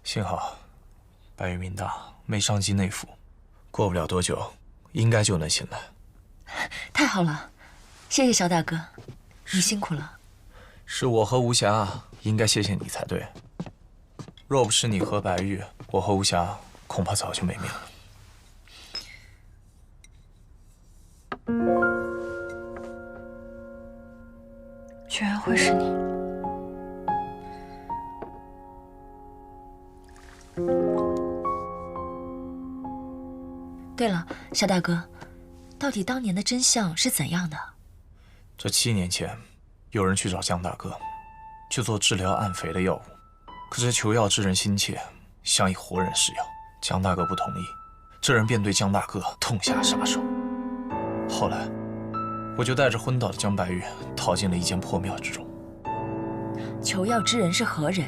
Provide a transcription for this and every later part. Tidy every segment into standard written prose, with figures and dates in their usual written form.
幸好白玉命大，没伤及内腑，过不了多久，应该就能醒来。太好了，谢谢萧大哥，你辛苦了。是我和无暇，应该谢谢你才对。若不是你和白玉，我和无暇恐怕早就没命了。居然会是你！对了，萧大哥，到底当年的真相是怎样的？这7年前，有人去找江大哥，去做治疗暗肥的药物，可是求药之人心切，想以活人试药，江大哥不同意，这人便对江大哥痛下杀手。后来，我就带着昏倒的江白玉逃进了一间破庙之中。求药之人是何人？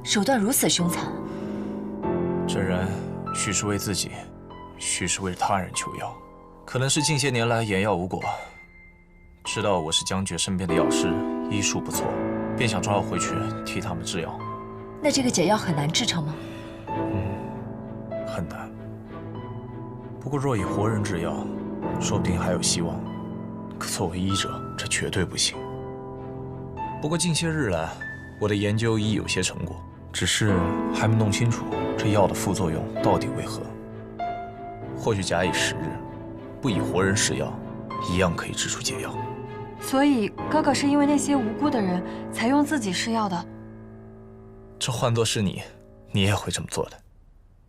手段如此凶残。这人许是为自己，许是为他人求药，可能是近些年来眼药无果，知道我是江爵身边的药师，医术不错，便想抓我回去替他们制药。那这个解药很难制成吗？很难。不过若以活人制药，说不定还有希望。可作为医者，这绝对不行。不过近些日来，我的研究已有些成果，只是还没弄清楚这药的副作用到底为何。或许假以时日，不以活人试药，一样可以制出解药。所以哥哥是因为那些无辜的人才用自己试药的。这换作是你，你也会这么做的。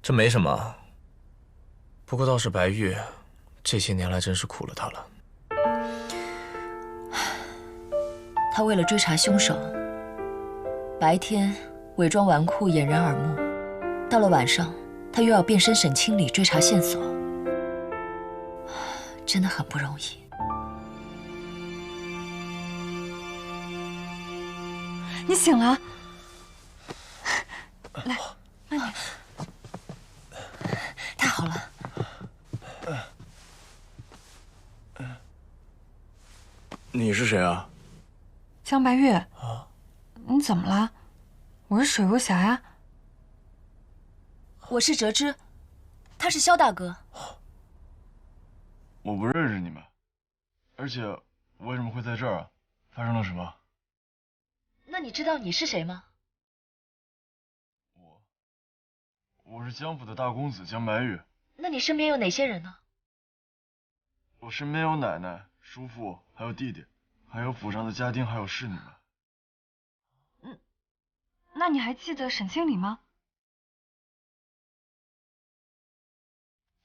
这没什么。不过倒是白玉，这些年来真是苦了他了。他为了追查凶手，白天伪装纨绔掩人耳目，到了晚上，他又要变身沈清里追查线索，真的很不容易。你醒了，来，慢点。太好了。你是谁啊？江白玉，你怎么了？我是水无暇呀。我是哲之，他是萧大哥。我不认识你们，而且为什么会在这儿啊？发生了什么？那你知道你是谁吗？我是江府的大公子江白玉。那你身边有哪些人呢？我身边有奶奶、叔父，还有弟弟，还有府上的家丁，还有侍女们。那你还记得沈清里吗？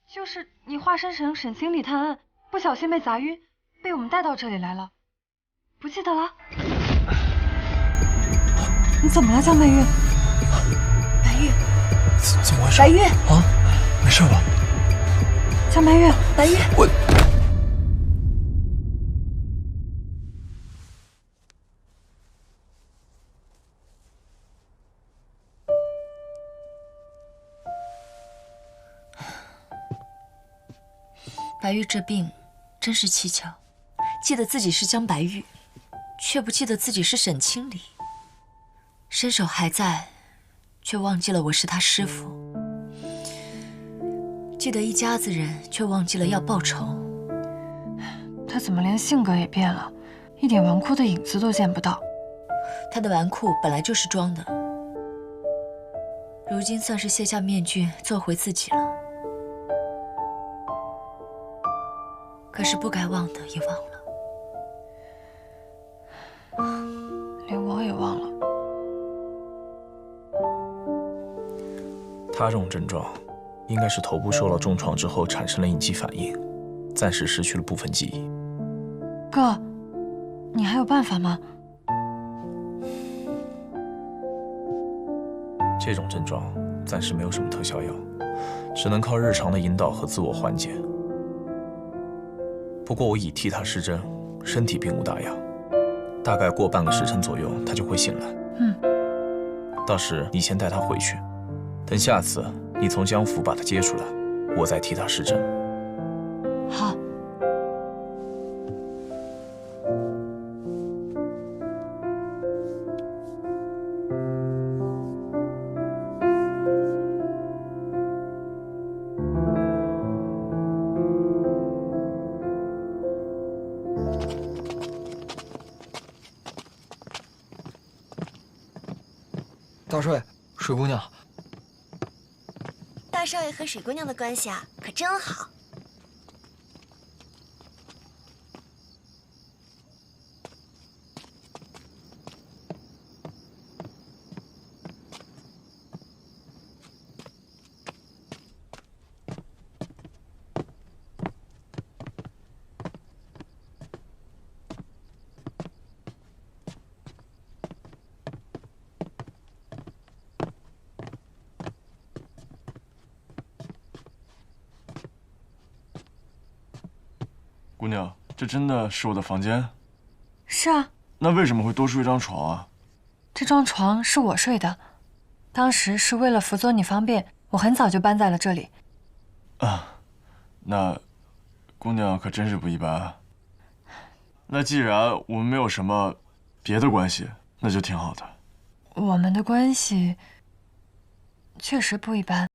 就是你化身成沈清里探案，不小心被砸晕，被我们带到这里来了，不记得了？你怎么了，江白玉？白玉，怎么回事？白玉啊，没事吧？江白玉，白玉，我。白玉这病真是蹊跷，记得自己是江白玉，却不记得自己是沈清里。身手还在，却忘记了我是他师父。记得一家子人，却忘记了要报仇。他怎么连性格也变了，一点纨绔的影子都见不到？他的纨绔本来就是装的，如今算是卸下面具，做回自己了。可是不该忘的也忘了，连我也忘了。他这种症状，应该是头部受到重创之后产生了应激反应，暂时失去了部分记忆。哥，你还有办法吗？这种症状暂时没有什么特效药，只能靠日常的引导和自我缓解。不过我已替他施针，身体并无大恙，大概过半个时辰左右，他就会醒来。到时你先带他回去，等下次你从江府把他接出来，我再替他施针。好。大少爷，水姑娘。大少爷和水姑娘的关系啊，可真好。姑娘，这真的是我的房间？是啊，那为什么会多出一张床啊？这张床是我睡的，当时是为了辅佐你方便，我很早就搬在了这里。啊，那姑娘可真是不一般啊。那既然我们没有什么别的关系，那就挺好的。我们的关系确实不一般。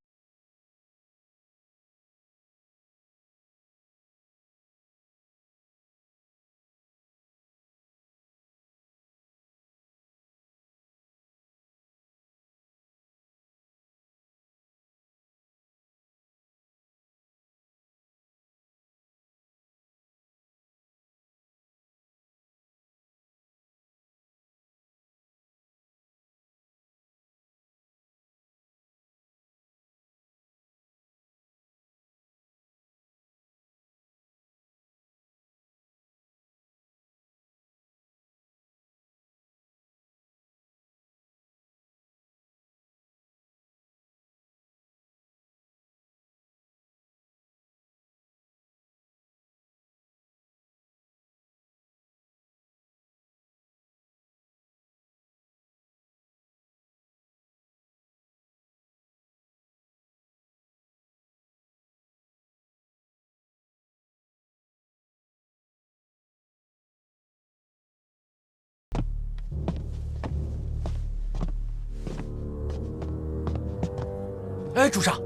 哎，主上，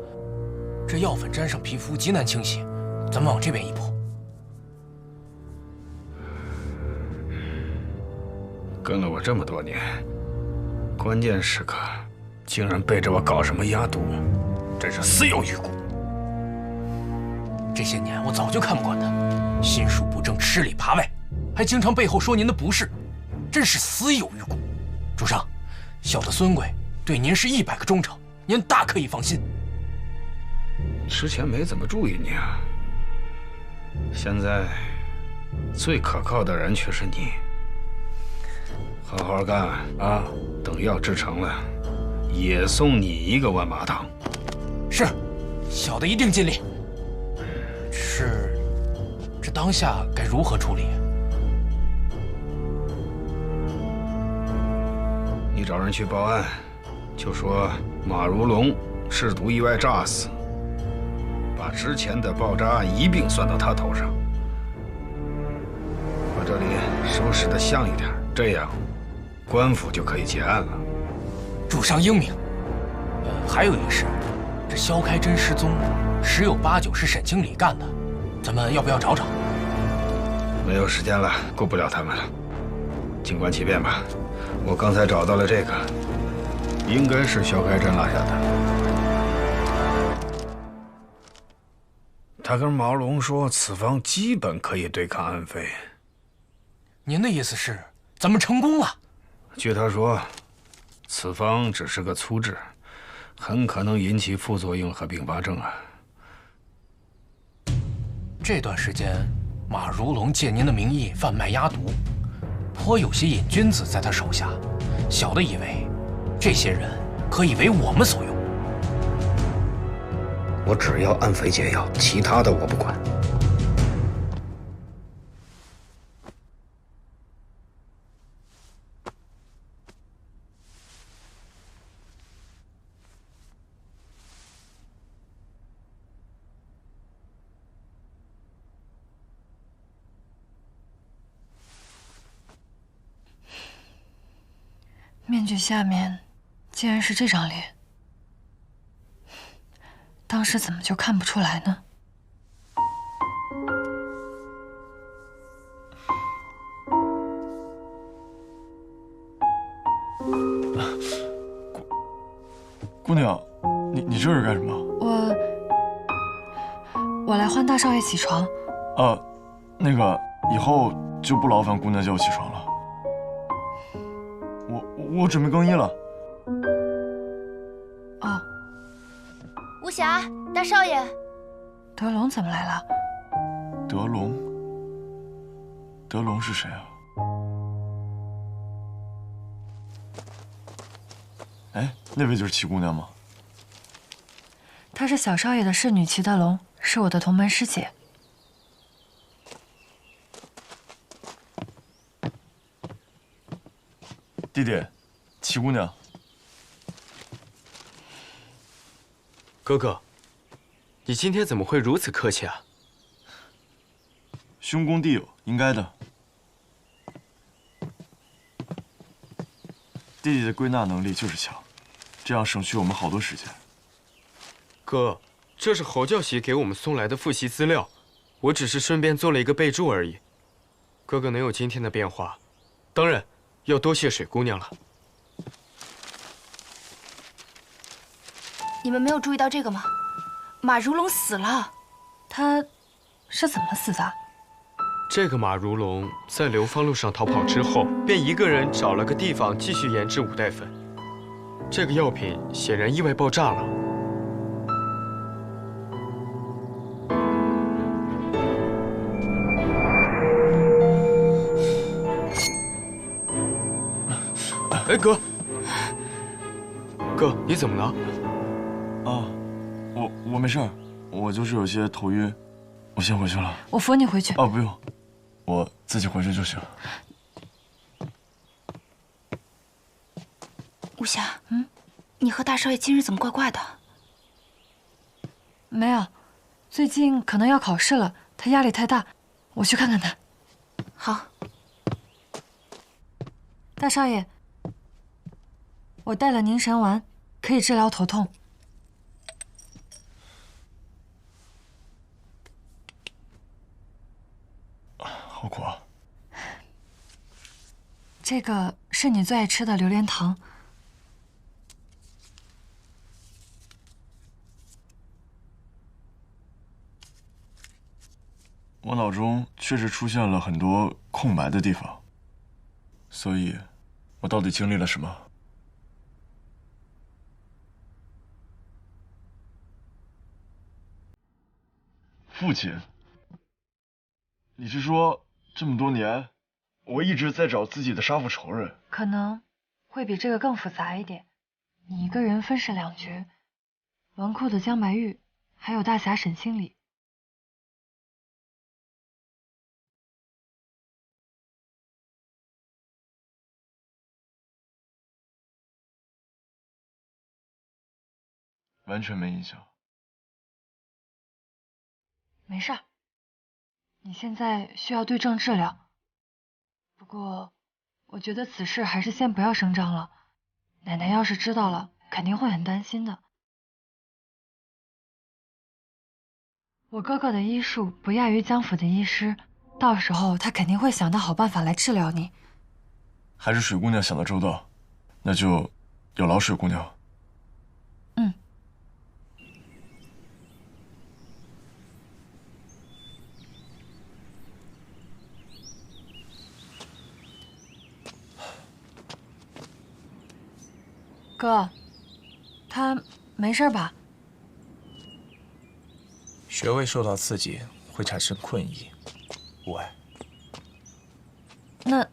这药粉沾上皮肤极难清洗，咱们往这边一铺。跟了我这么多年，关键时刻竟然背着我搞什么压毒，真是死有余辜。这些年我早就看不惯他，心术不正，吃里扒外，还经常背后说您的不是，真是死有余辜。主上，小的孙贵对您是100个忠诚，您大可以放心。之前没怎么注意你啊，现在最可靠的人却是你。好好干啊！等药制成了，也送你一个万马堂。是，小的一定尽力。是，这当下该如何处理？你找人去报案，就说马如龙制毒意外炸死，把之前的爆炸案一并算到他头上，把这里收拾得像一点，这样官府就可以结案了。主上英明。还有一事，这萧开真失踪，十有八九是沈经理干的，咱们要不要找找？没有时间了，顾不了他们了，静观其变吧。我刚才找到了这个，应该是萧开真落下的。他跟毛龙说，此方基本可以对抗安飞。您的意思是，咱们成功了？据他说，此方只是个粗制，很可能引起副作用和并发症啊。这段时间，马如龙借您的名义贩卖鸦毒，颇有些瘾君子在他手下。小的以为，这些人可以为我们所用。我只要安非解药，其他的我不管。面具下面竟然是这张脸，当时怎么就看不出来呢？姑娘，你这是干什么？我来唤大少爷起床。那个以后就不劳烦姑娘叫我起床了。我准备更衣了。哦，无暇，大少爷。德龙怎么来了？德龙？德龙是谁啊？哎，那位就是齐姑娘吗？她是小少爷的侍女齐德龙，是我的同门师姐。弟弟，齐姑娘。哥哥，你今天怎么会如此客气啊？兄恭弟友，应该的。弟弟的归纳能力就是强，这样省去我们好多时间。哥，这是侯教习给我们送来的复习资料，我只是顺便做了一个备注而已。哥哥能有今天的变化，当然要多谢水姑娘了。你们没有注意到这个吗？马如龙死了。他是怎么死的？这个马如龙在流芳路上逃跑之后，便一个人找了个地方继续研制五代粉。这个药品显然意外爆炸了。哎，哥，哥，你怎么了？啊，我没事儿，我就是有些头晕，我先回去了。我扶你回去。不用，我自己回去就行。无暇，你和大少爷今日怎么怪怪的？没有，最近可能要考试了，他压力太大，我去看看他。好。大少爷，我带了凝神丸，可以治疗头痛。好苦啊！这个是你最爱吃的榴莲糖。我脑中确实出现了很多空白的地方，所以，我到底经历了什么？父亲，你是说这么多年，我一直在找自己的杀父仇人？可能会比这个更复杂一点。你一个人分饰两角，纨绔的江白玉，还有大侠沈清礼。完全没印象。没事儿，你现在需要对症治疗。不过，我觉得此事还是先不要声张了。奶奶要是知道了，肯定会很担心的。我哥哥的医术不亚于江府的医师，到时候他肯定会想到好办法来治疗你。还是水姑娘想的周到，那就有劳水姑娘。哥，他没事吧？穴位受到刺激会产生困意，无碍。那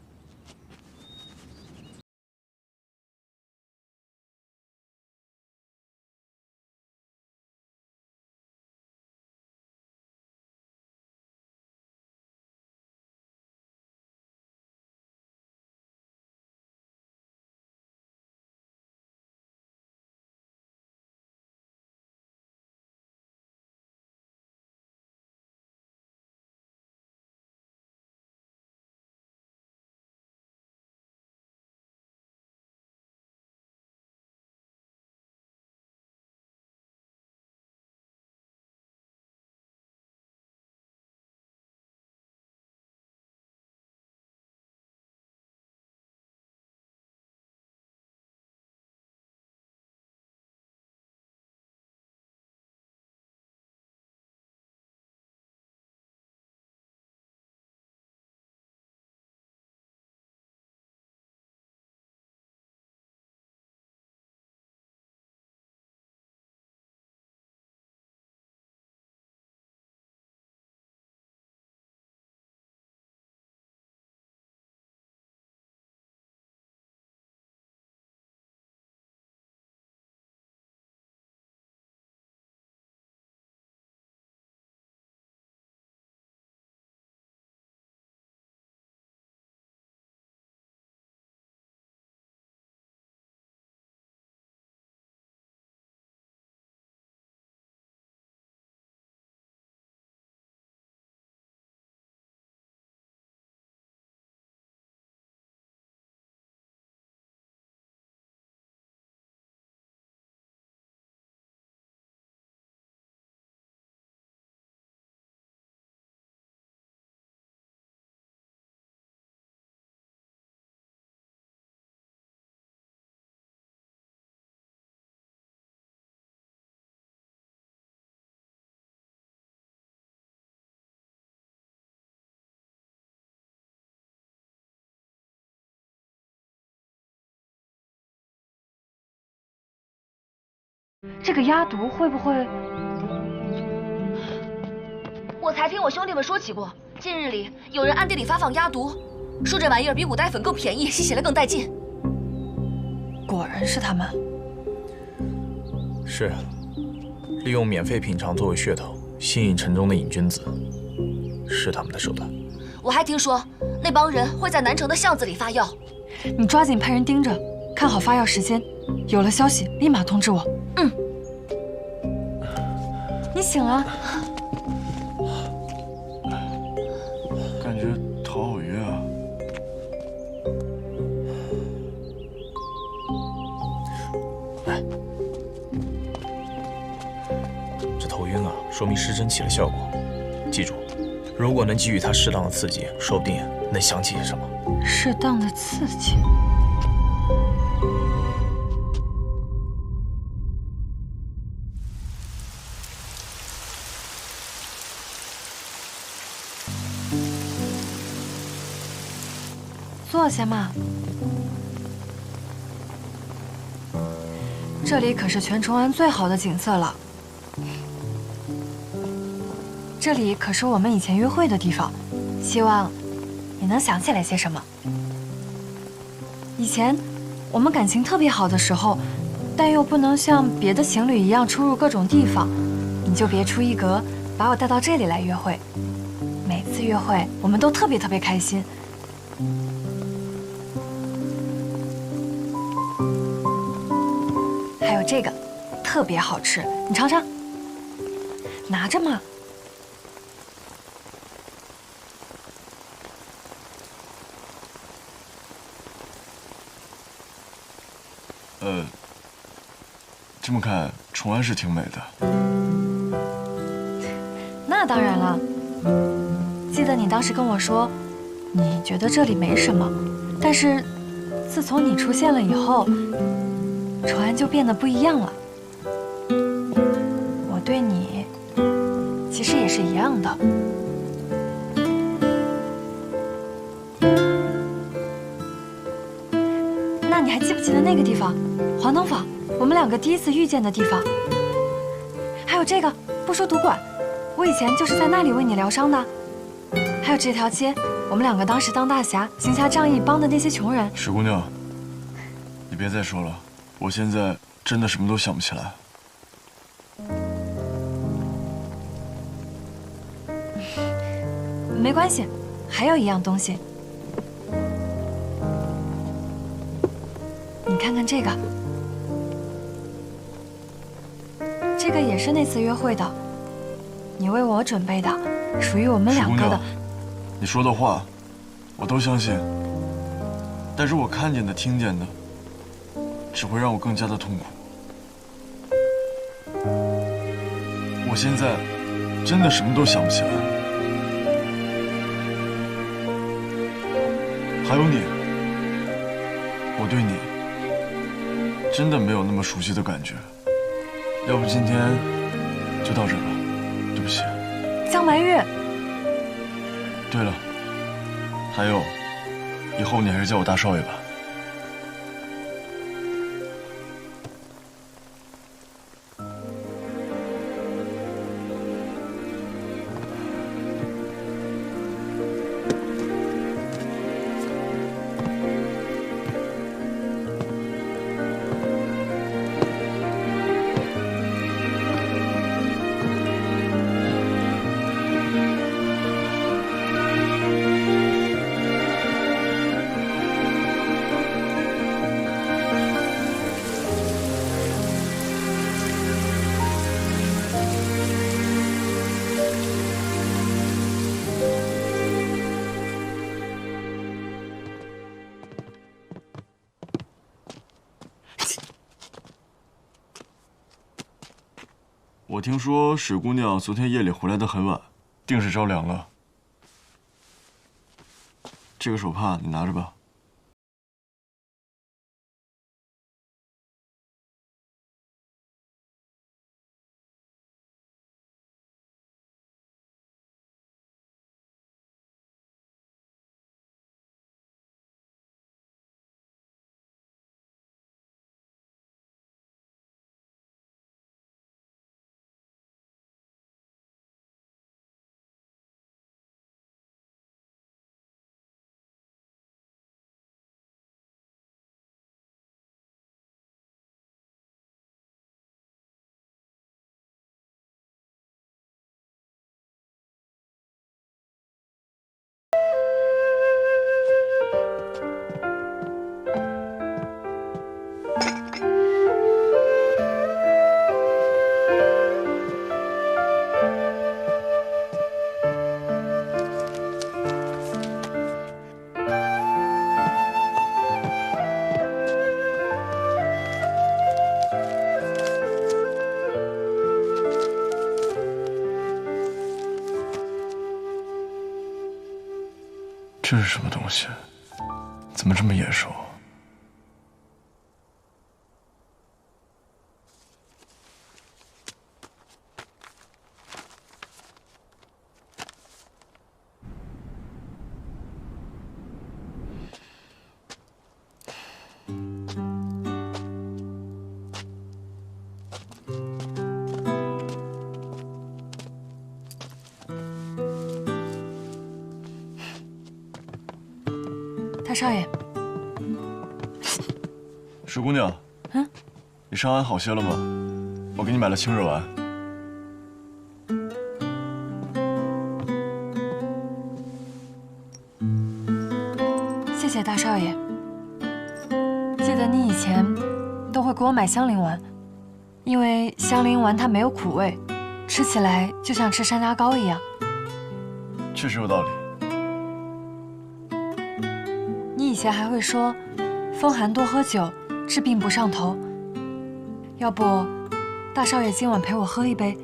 这个鸦毒会不会？我才听我兄弟们说起过，近日里有人暗地里发放鸦毒，说这玩意儿比古代粉更便宜，吸起来更带劲。果然是他们。是，利用免费品尝作为噱头，吸引城中的瘾君子，是他们的手段。我还听说那帮人会在南城的巷子里发药。你抓紧派人盯着，看好发药时间，有了消息立马通知我。嗯。你醒了。感觉头好晕啊。来，这头晕啊，说明失真起了效果。记住，如果能给予他适当的刺激，说不定能想起些什么。适当的刺激。坐下嘛。这里可是全崇安最好的景色了。这里可是我们以前约会的地方，希望你能想起来些什么。以前我们感情特别好的时候，但又不能像别的情侣一样出入各种地方，你就别出一格，把我带到这里来约会。每次约会我们都特别开心。还有这个，特别好吃，你尝尝。拿着嘛。这么看，崇安是挺美的。那当然了。记得你当时跟我说，你觉得这里没什么，但是自从你出现了以后，崇安就变得不一样了。我对你其实也是一样的。那你还记不记得那个地方，黄灯坊，我们两个第一次遇见的地方？还有这个不输毒馆，我以前就是在那里为你疗伤的。还有这条街，我们两个当时当大侠，行侠仗义，帮的那些穷人。水姑娘，你别再说了，我现在真的什么都想不起来。没关系，还有一样东西，你看看这个，这个也是那次约会的，你为我准备的，属于我们两个的。你说的话，我都相信，但是我看见的、听见的，只会让我更加的痛苦。我现在真的什么都想不起来。还有你，我对你真的没有那么熟悉的感觉。要不今天就到这儿吧，对不起。江白玉。对了，还有，以后你还是叫我大少爷吧。我听说水姑娘昨天夜里回来的很晚，定是着凉了。这个手帕你拿着吧。这是什么东西？怎么这么眼熟？大少爷，石姑娘，你伤完好些了吗？我给你买了清热丸。谢谢大少爷。记得你以前都会给我买香菱丸，因为香菱丸它没有苦味，吃起来就像吃山楂糕一样。确实有道理。你以前还会说，风寒多喝酒，治病不上头。要不，大少爷今晚陪我喝一杯？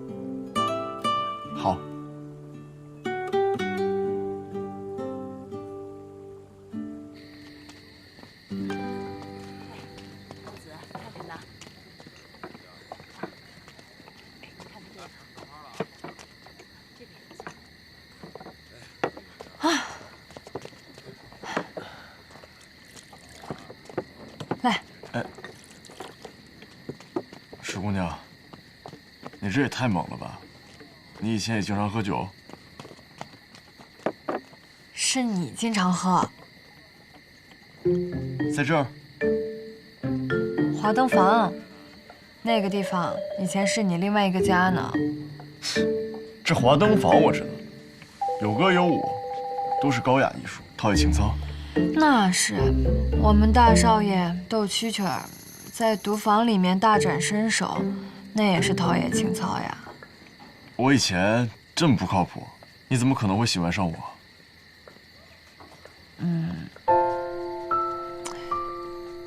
好。来，石姑娘，你这也太猛了吧！你以前也经常喝酒？是你经常喝。在这儿？华灯坊，那个地方以前是你另外一个家呢。这华灯坊我知道，有歌有舞，都是高雅艺术，陶冶情操。那是，我们大少爷斗蛐蛐儿，在毒房里面大展身手，那也是陶冶情操呀。我以前这么不靠谱，你怎么可能会喜欢上我？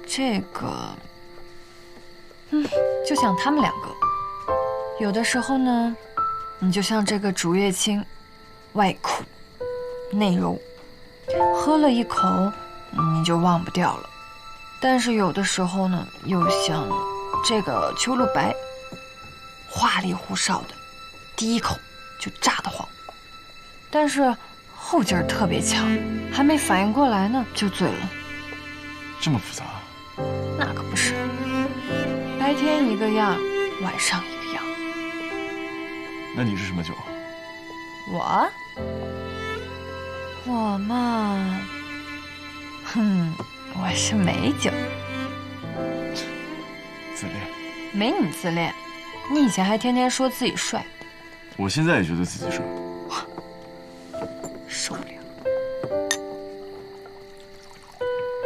这个，就像他们两个，有的时候呢，你就像这个竹叶青，外苦内柔，喝了一口你就忘不掉了。但是有的时候呢，又像这个秋露白，花里胡哨的，第一口就炸得慌，但是后劲儿特别强，还没反应过来呢就醉了。这么复杂？那可不是，白天一个样，晚上一个样。那你是什么酒？我嘛，我是美酒。自恋？没你自恋，你以前还天天说自己帅。我现在也觉得自己帅。受不了。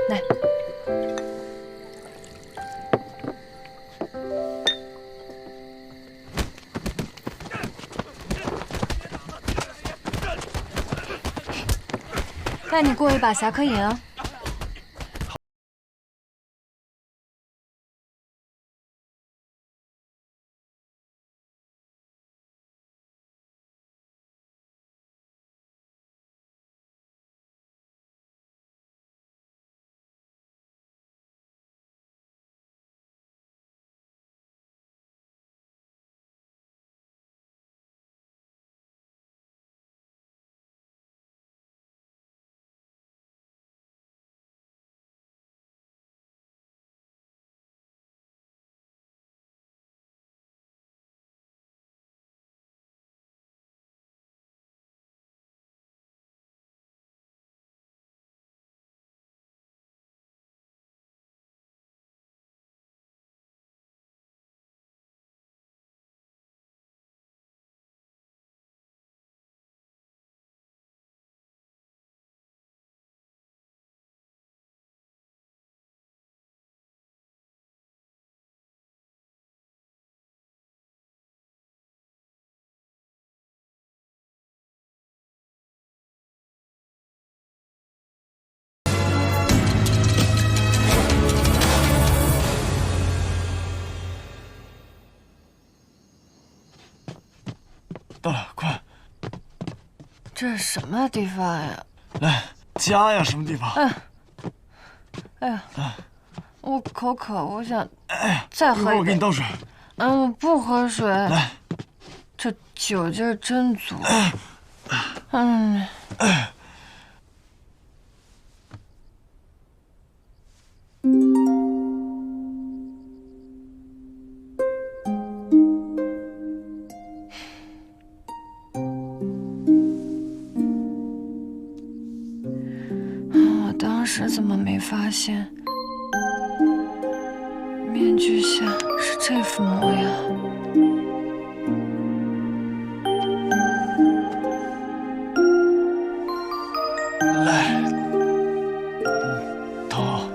来。带你过一把侠客瘾啊！到了，快！这是什么地方呀？来，家呀，什么地方？哎呀，我口渴，我想再喝一杯。一会儿我给你倒水。我不喝水。来，这酒劲儿真足。我当时怎么没发现？面具下是这副模样。来，头。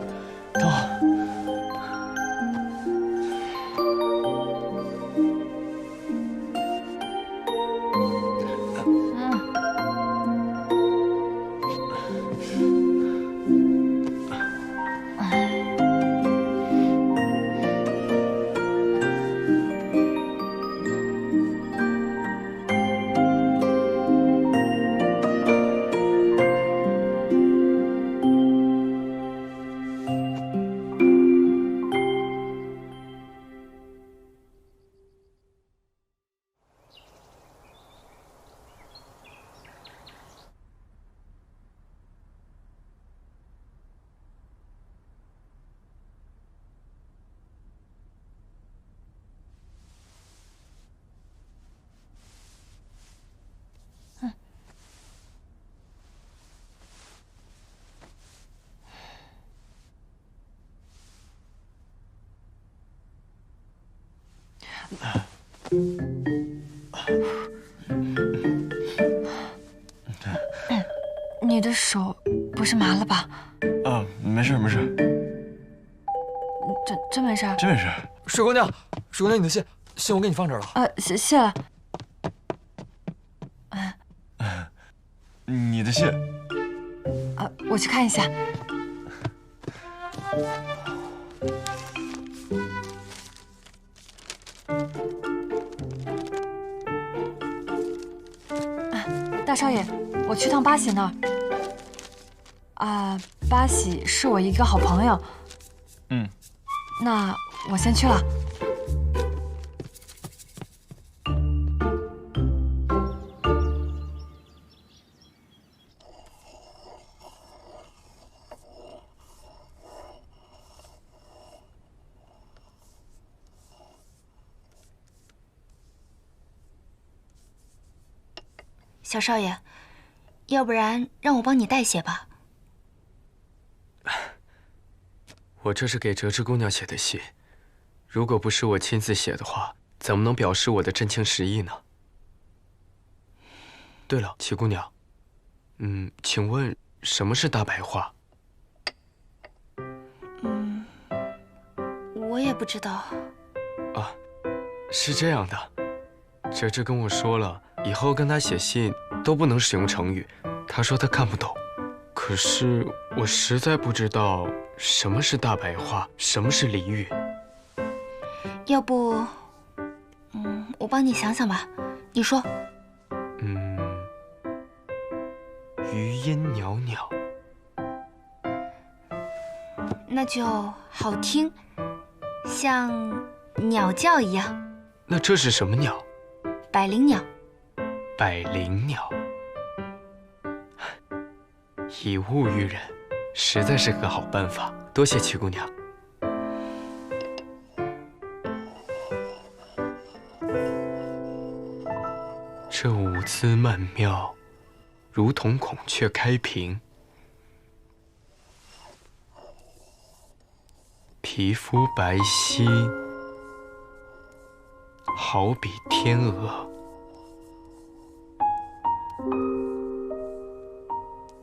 你的手不是麻了吧？没事没事，真没事？真没事。水姑娘，你的信我给你放这儿了。谢了。你的信。我去看一下。大少爷，我去趟八喜那儿。八喜是我一个好朋友。那我先去了。小少爷，要不然让我帮你代写吧。我这是给折枝姑娘写的信，如果不是我亲自写的话，怎么能表示我的真情实意呢？对了，齐姑娘，请问什么是大白话？我也不知道。是这样的，折枝跟我说了，以后跟她写信都不能使用成语，她说她看不懂。可是我实在不知道什么是大白话，什么是俚语。要不，我帮你想想吧。你说。余音袅袅。那就好听，像鸟叫一样。那这是什么鸟？百灵鸟。百灵鸟。以物喻人，实在是个好办法。多谢齐姑娘。这舞姿曼妙，如同孔雀开屏。皮肤白皙，好比天鹅。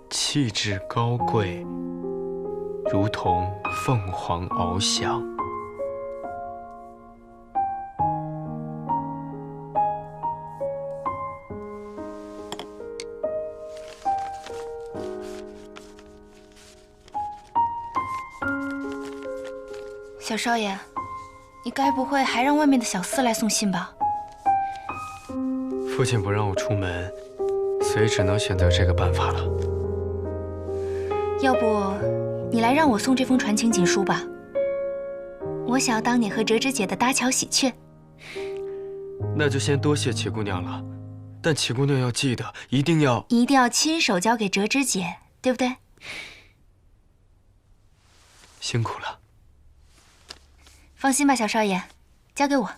气质高贵，如同凤凰翱翔。小少爷，你该不会还让外面的小厮来送信吧？父亲不让我出门，所以只能选择这个办法了。要不你来让我送这封传情锦书吧。我想要当你和折枝姐的搭桥喜鹊。那就先多谢齐姑娘了，但齐姑娘要记得，一定要亲手交给折枝姐，对不对？辛苦了。放心吧，小少爷，交给我。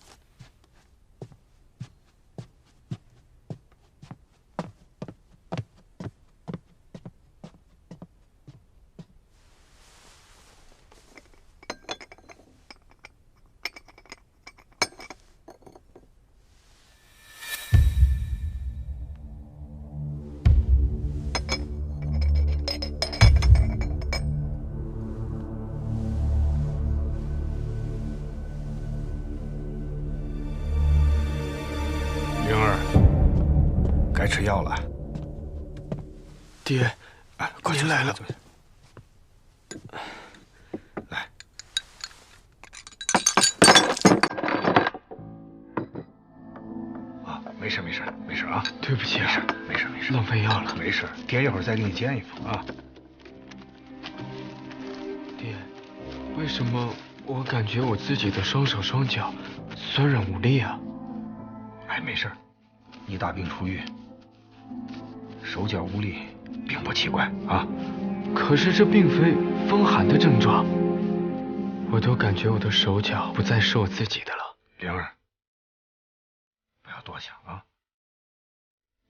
灵儿，该吃药了。爹，快您来了。来，啊，没事啊，对不起啊，没事，浪费药了。没事，爹一会儿再给你煎一副啊。爹，为什么我感觉我自己的双手双脚酸软无力啊？哎，没事，你大病初愈，手脚无力并不奇怪啊。可是这并非风寒的症状，我都感觉我的手脚不再是我自己的了。灵儿，不要多想啊。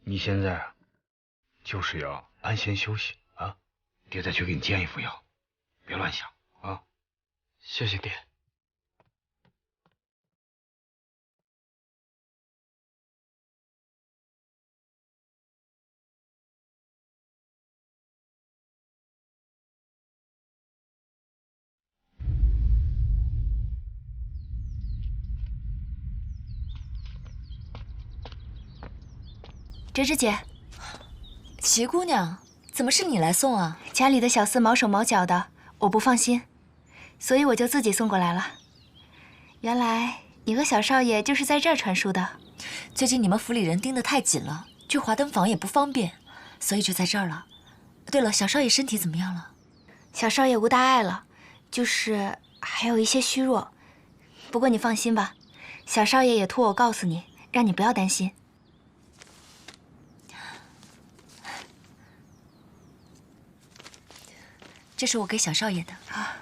你现在就是要安心休息啊。爹再去给你煎一副药，别乱想啊。谢谢爹。折枝姐，齐姑娘，怎么是你来送啊？家里的小厮毛手毛脚的，我不放心，所以我就自己送过来了。原来你和小少爷就是在这儿传书的。最近你们府里人盯得太紧了，去华灯坊也不方便，所以就在这儿了。对了，小少爷身体怎么样了？小少爷无大碍了，就是还有一些虚弱。不过你放心吧，小少爷也托我告诉你，让你不要担心。这是我给小少爷的啊。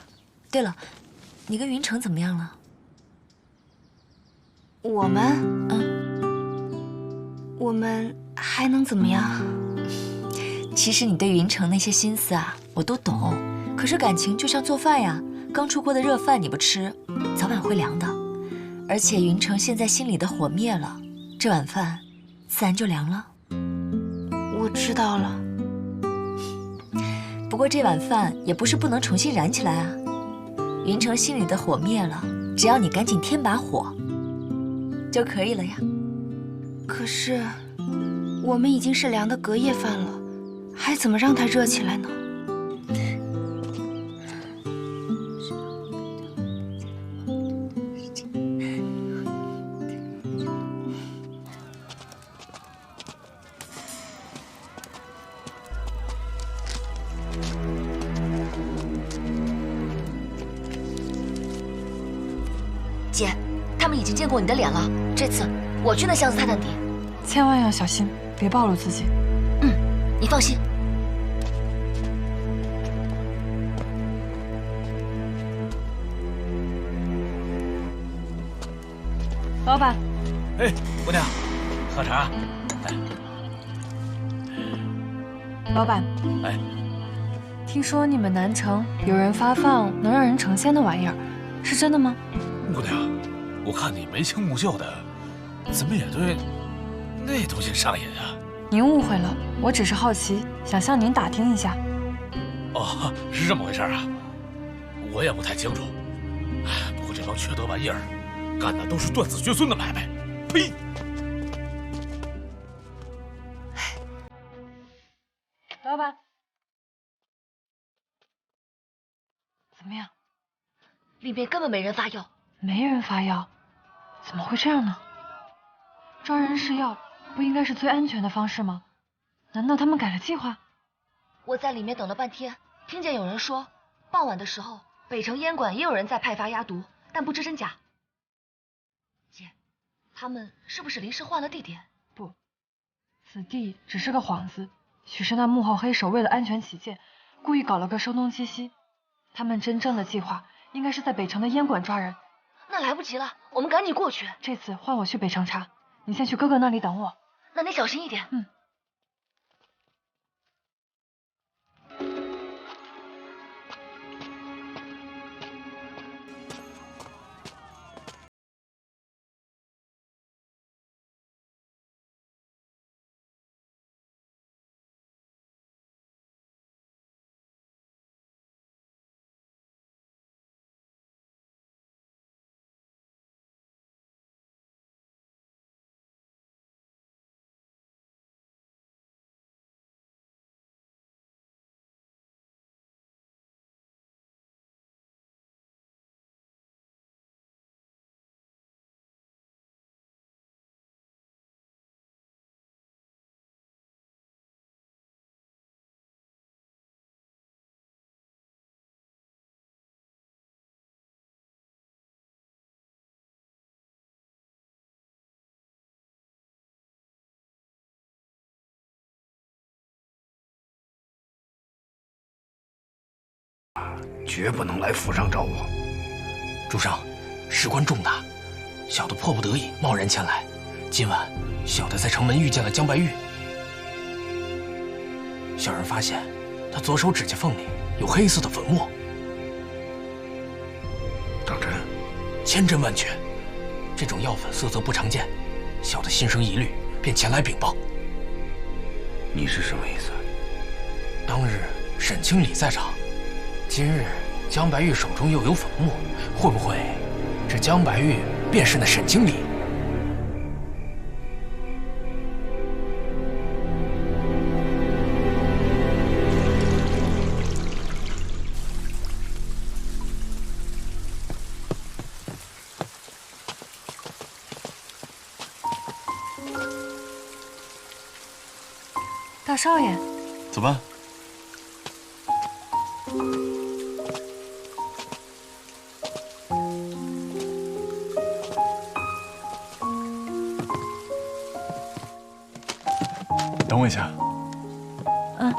对了，你跟云城怎么样了？我们还能怎么样？其实你对云城那些心思啊，我都懂。可是感情就像做饭呀，刚出锅的热饭你不吃，早晚会凉的。而且云城现在心里的火灭了，这碗饭自然就凉了。我知道了。不过这碗饭也不是不能重新燃起来啊。云城心里的火灭了，只要你赶紧添把火就可以了呀。可是我们已经是凉的隔夜饭了，还怎么让它热起来呢？姐，他们已经见过你的脸了，这次我去那巷子探探底。千万要小心，别暴露自己。你放心。老板，哎，姑娘，喝茶。老板，哎，听说你们南城有人发放能让人成仙的玩意儿，是真的吗？姑娘，我看你眉清目秀的，怎么也对那东西上瘾啊？您误会了，我只是好奇，想向您打听一下。哦，是这么回事啊？我也不太清楚。哎，不过这帮缺德玩意儿，干的都是断子绝孙的买卖。呸！老板，怎么样？里面根本没人发药。没人发药，怎么会这样呢？招人试药不应该是最安全的方式吗？难道他们改了计划？我在里面等了半天，听见有人说，傍晚的时候，北城烟馆也有人在派发鸦毒，但不知真假。姐，他们是不是临时换了地点？不，此地只是个幌子，许是那幕后黑手为了安全起见，故意搞了个声东击西。他们真正的计划应该是在北城的烟馆抓人。那来不及了，我们赶紧过去。这次换我去北城查，你先去哥哥那里等我。那你小心一点。嗯。绝不能来府上找我。主上，事关重大，小的迫不得已贸然前来。今晚，小的在城门遇见了江白玉。小人发现，他左手指甲缝里有黑色的粉末。当真？千真万确。这种药粉色泽不常见，小的心生疑虑，便前来禀报。你是什么意思？当日沈清礼在场。今日江白玉手中又有粉末，会不会这江白玉便是那沈经理？大少爷，走吧。等我一下。嗯。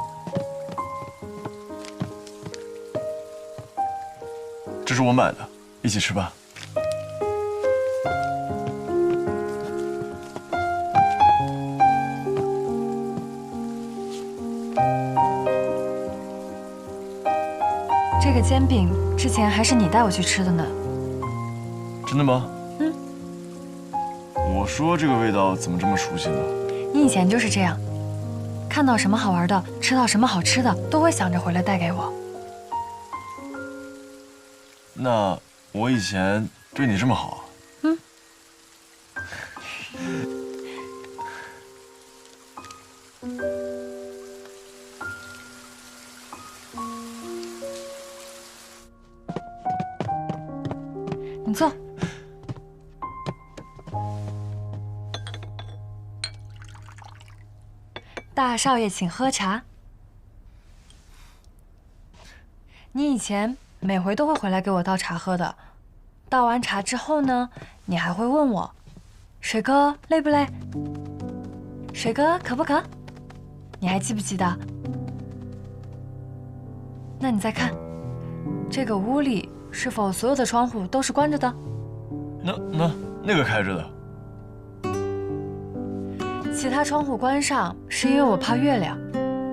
这是我买的，一起吃吧。这个煎饼之前还是你带我去吃的呢。真的吗？嗯。我说这个味道怎么这么熟悉呢？你以前就是这样，看到什么好玩的，吃到什么好吃的，都会想着回来带给我。那我以前对你这么好？嗯。你坐。大少爷，请喝茶。你以前每回都会回来给我倒茶喝的，倒完茶之后呢，你还会问我，水哥累不累？水哥渴不渴？你还记不记得？那你再看，这个屋里是否所有的窗户都是关着的？那个开着的。其他窗户关上是因为我怕月亮，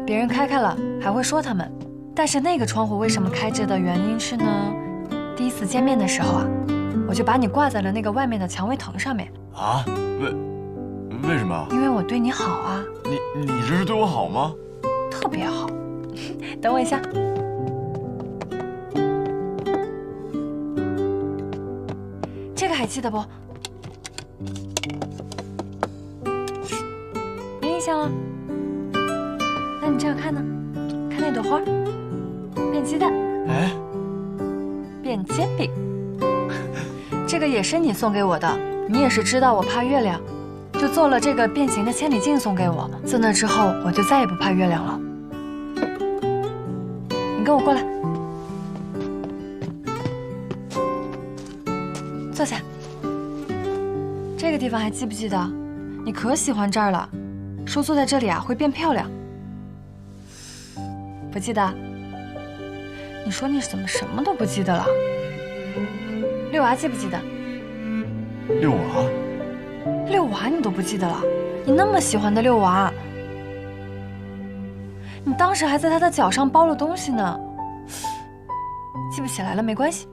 别人开了还会说他们。但是那个窗户为什么开着的原因是呢？第一次见面的时候啊，我就把你挂在了那个外面的蔷薇藤上面。啊？为什么？因为我对你好啊。你这是对我好吗？特别好。等我一下。这个还记得不？没印象了。那你这样看呢？看那朵花，变鸡蛋，哎，变煎饼。这个也是你送给我的，你也是知道我怕月亮，就做了这个变形的千里镜送给我。自那之后，我就再也不怕月亮了。你跟我过来，坐下。这个地方还记不记得？你可喜欢这儿了，说坐在这里啊会变漂亮。不记得？你说你怎么什么都不记得了？六娃记不记得？六娃？六娃你都不记得了？你那么喜欢的六娃，你当时还在他的脚上包了东西呢。记不起来了没关系。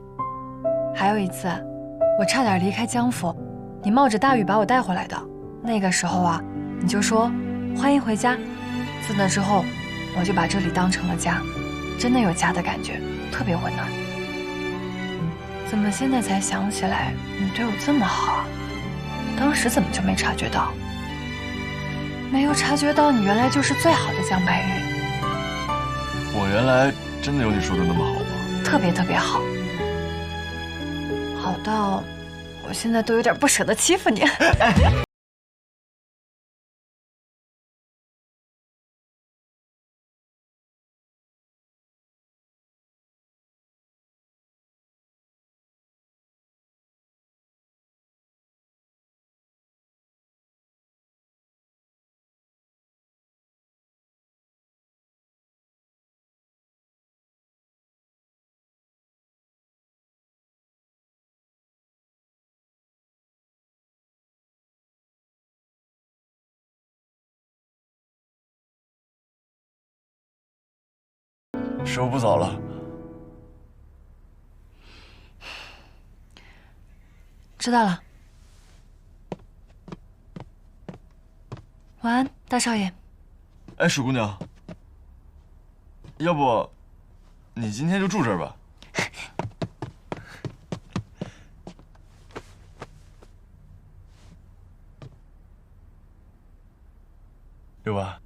还有一次，我差点离开江府，你冒着大雨把我带回来的。那个时候啊，你就说欢迎回家。自那之后，我就把这里当成了家，真的有家的感觉，特别温暖。怎么现在才想起来你对我这么好啊？当时怎么就没察觉到？没有察觉到你原来就是最好的江白玉。我原来真的有你说的那么好吗？特别特别好，好到我现在都有点不舍得欺负你。时候不早了，知道了，晚安，大少爷。哎，水姑娘，要不你今天就住这儿吧？六娃，